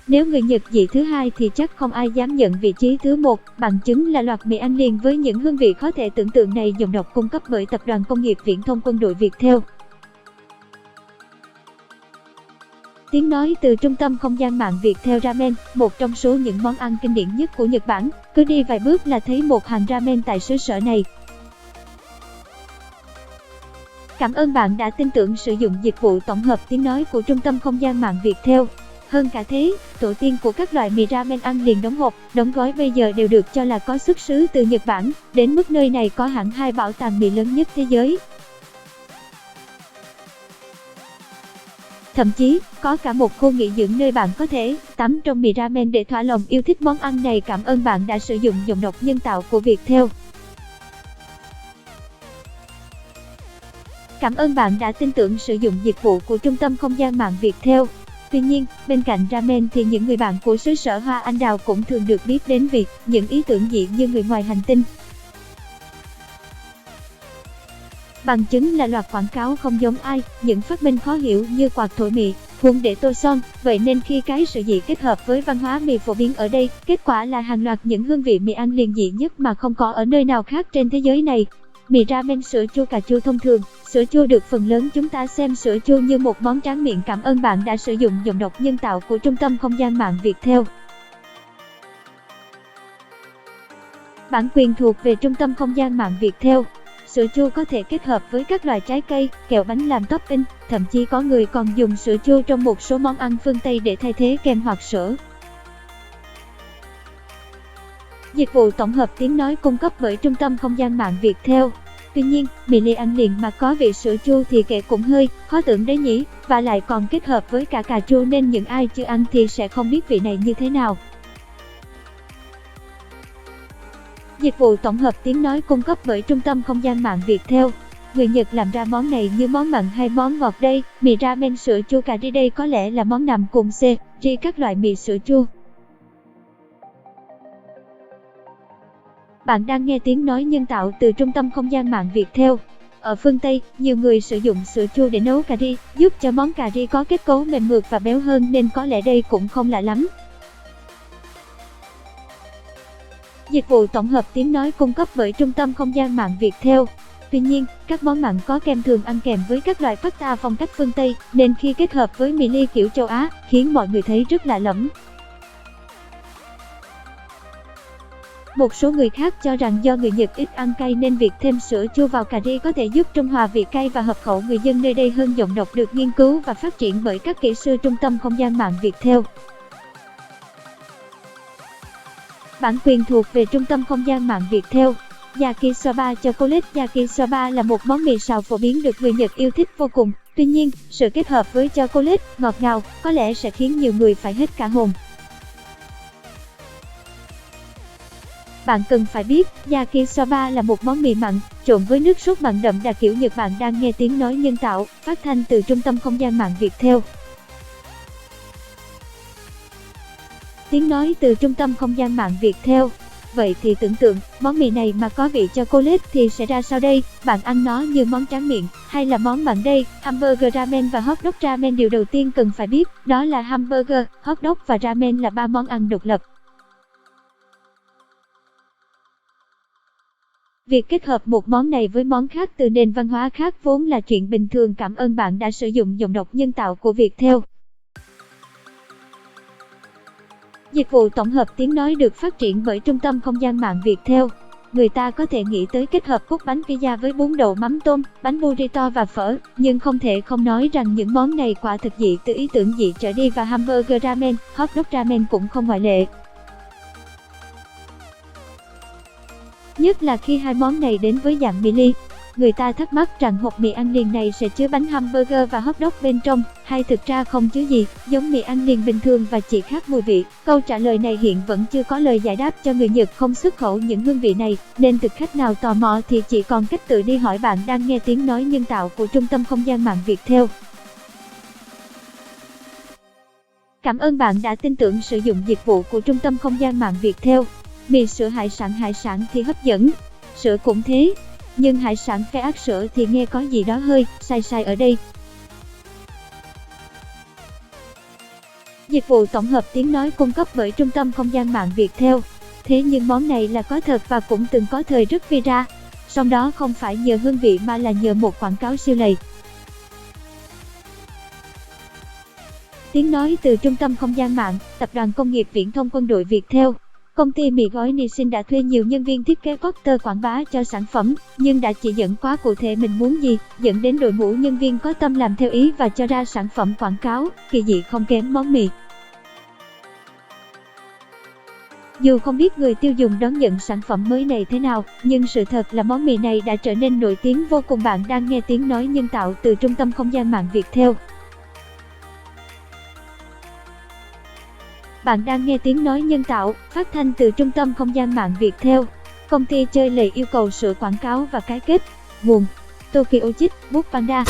Nếu người Nhật dị thứ hai thì chắc không ai dám nhận vị trí thứ một, bằng chứng là loạt mì ăn liền với những hương vị khó thể tưởng tượng này dòng độc cung cấp bởi Tập đoàn Công nghiệp Viễn thông Quân đội Viettel. Tiếng nói từ trung tâm không gian mạng Viettel Ramen, một trong số những món ăn kinh điển nhất của Nhật Bản, cứ đi vài bước là thấy một hàng ramen tại xứ sở này. Cảm ơn bạn đã tin tưởng sử dụng dịch vụ tổng hợp tiếng nói của trung tâm không gian mạng Viettel. Hơn cả thế, tổ tiên của các loại mì ramen ăn liền đóng hộp, đóng gói bây giờ đều được cho là có xuất xứ từ Nhật Bản, đến mức nơi này có hẳn 2 bảo tàng mì lớn nhất thế giới. Thậm chí, có cả một khu nghỉ dưỡng nơi bạn có thể tắm trong mì ramen để thỏa lòng yêu thích món ăn này. Cảm ơn bạn đã sử dụng giọng đọc nhân tạo của Viettel. Cảm ơn bạn đã tin tưởng sử dụng dịch vụ của trung tâm không gian mạng Viettel. Tuy nhiên, bên cạnh ramen thì những người bạn của xứ sở hoa anh đào cũng thường được biết đến vì những ý tưởng dị như người ngoài hành tinh. Bằng chứng là loạt quảng cáo không giống ai, những phát minh khó hiểu như quạt thổi mì, khuôn để tô son. Vậy nên khi cái sự dị kết hợp với văn hóa mì phổ biến ở đây, kết quả là hàng loạt những hương vị mì ăn liền dị nhất mà không có ở nơi nào khác trên thế giới này. Mì ramen sữa chua cà chua thông thường, sữa chua được phần lớn chúng ta xem sữa chua như một món tráng miệng. Cảm ơn bạn đã sử dụng giọng đọc nhân tạo của trung tâm không gian mạng Viettel. Bản quyền thuộc về trung tâm không gian mạng Viettel. Sữa chua có thể kết hợp với các loại trái cây, kẹo bánh làm topping, thậm chí có người còn dùng sữa chua trong một số món ăn phương Tây để thay thế kem hoặc sữa. Dịch vụ tổng hợp tiếng nói cung cấp bởi trung tâm không gian mạng Viettel. Tuy nhiên, mì ly ăn liền mà có vị sữa chua thì kệ cũng hơi khó tưởng đấy nhỉ, và lại còn kết hợp với cả cà chua nên những ai chưa ăn thì sẽ không biết vị này như thế nào. Dịch vụ tổng hợp tiếng nói cung cấp bởi trung tâm không gian mạng Viettel. Người Nhật làm ra món này như món mặn hay món ngọt đây? Mì ramen sữa chua cà ri đây có lẽ là món nằm cùng series các loại mì sữa chua. Bạn đang nghe tiếng nói nhân tạo từ trung tâm không gian mạng Viettel. Ở phương Tây, nhiều người sử dụng sữa chua để nấu cà ri, giúp cho món cà ri có kết cấu mềm mượt và béo hơn nên có lẽ đây cũng không lạ lắm. Dịch vụ tổng hợp tiếng nói cung cấp bởi trung tâm không gian mạng Viettel. Tuy nhiên, các món mặn có kem thường ăn kèm với các loại pasta phong cách phương Tây, nên khi kết hợp với mì ly kiểu châu Á, khiến mọi người thấy rất lạ lẫm. Một số người khác cho rằng do người Nhật ít ăn cay nên việc thêm sữa chua vào cà ri có thể giúp trung hòa vị cay và hợp khẩu người dân nơi đây hơn. Giọng đọc được nghiên cứu và phát triển bởi các kỹ sư trung tâm không gian mạng Viettel. Bản quyền thuộc về trung tâm không gian mạng Viettel. Yakisoba chocolate. Yakisoba là một món mì xào phổ biến được người Nhật yêu thích vô cùng. Tuy nhiên, sự kết hợp với chocolate ngọt ngào có lẽ sẽ khiến nhiều người phải hết cả hồn. Bạn cần phải biết, Yakisoba là một món mì mặn, trộn với nước sốt mặn đậm đà kiểu Nhật. Bạn đang nghe tiếng nói nhân tạo, phát thanh từ trung tâm không gian mạng Viettel. Tiếng nói từ trung tâm không gian mạng Viettel. Vậy thì tưởng tượng, món mì này mà có vị chocolate thì sẽ ra sao đây? Bạn ăn nó như món tráng miệng, hay là món mặn đây? Hamburger ramen và hot dog ramen. Điều đầu tiên cần phải biết, đó là hamburger, hot dog và ramen là 3 món ăn độc lập. Việc kết hợp một món này với món khác từ nền văn hóa khác vốn là chuyện bình thường. Cảm ơn bạn đã sử dụng giọng đọc nhân tạo của Viettel. Dịch vụ tổng hợp tiếng nói được phát triển bởi trung tâm không gian mạng Viettel. Người ta có thể nghĩ tới kết hợp cốt bánh pizza với bún đậu mắm tôm, bánh burrito và phở, nhưng không thể không nói rằng những món này quả thực dị từ ý tưởng dị trở đi, và hamburger ramen, hot dog ramen cũng không ngoại lệ. Nhất là khi hai món này đến với dạng mì ly. Người ta thắc mắc rằng hộp mì ăn liền này sẽ chứa bánh hamburger và hot dog bên trong, hay thực ra không chứa gì, giống mì ăn liền bình thường và chỉ khác mùi vị? Câu trả lời này hiện vẫn chưa có lời giải đáp cho người Nhật không xuất khẩu những hương vị này, nên thực khách nào tò mò thì chỉ còn cách tự đi hỏi. Bạn đang nghe tiếng nói nhân tạo của trung tâm không gian mạng Viettel. Cảm ơn bạn đã tin tưởng sử dụng dịch vụ của trung tâm không gian mạng Viettel. Mì sữa hải sản thì hấp dẫn, sữa cũng thế. Nhưng hải sản phe át sữa thì nghe có gì đó hơi sai ở đây. dịch vụ tổng hợp tiếng nói cung cấp bởi Trung tâm Không gian mạng Viettel. Thế nhưng món này là có thật và cũng từng có thời rất viral. Song đó không phải nhờ hương vị mà là nhờ một quảng cáo siêu lầy. Tiếng nói từ Trung tâm Không gian mạng, Tập đoàn Công nghiệp Viễn thông Quân đội Viettel. Công ty mì gói Nissin đã thuê nhiều nhân viên thiết kế poster quảng bá cho sản phẩm, nhưng đã chỉ dẫn quá cụ thể mình muốn gì, dẫn đến đội ngũ nhân viên có tâm làm theo ý và cho ra sản phẩm quảng cáo, kỳ dị không kém món mì. Dù không biết người tiêu dùng đón nhận sản phẩm mới này thế nào, nhưng sự thật là món mì này đã trở nên nổi tiếng vô cùng. Bạn đang nghe tiếng nói nhân tạo từ Trung tâm Không gian mạng Viettel. Bạn đang nghe tiếng nói nhân tạo, phát thanh từ Trung tâm Không gian mạng Viettel. Công ty chơi lầy yêu cầu sửa quảng cáo và cái kết. Nguồn: Tokyo Chip, Bút Panda.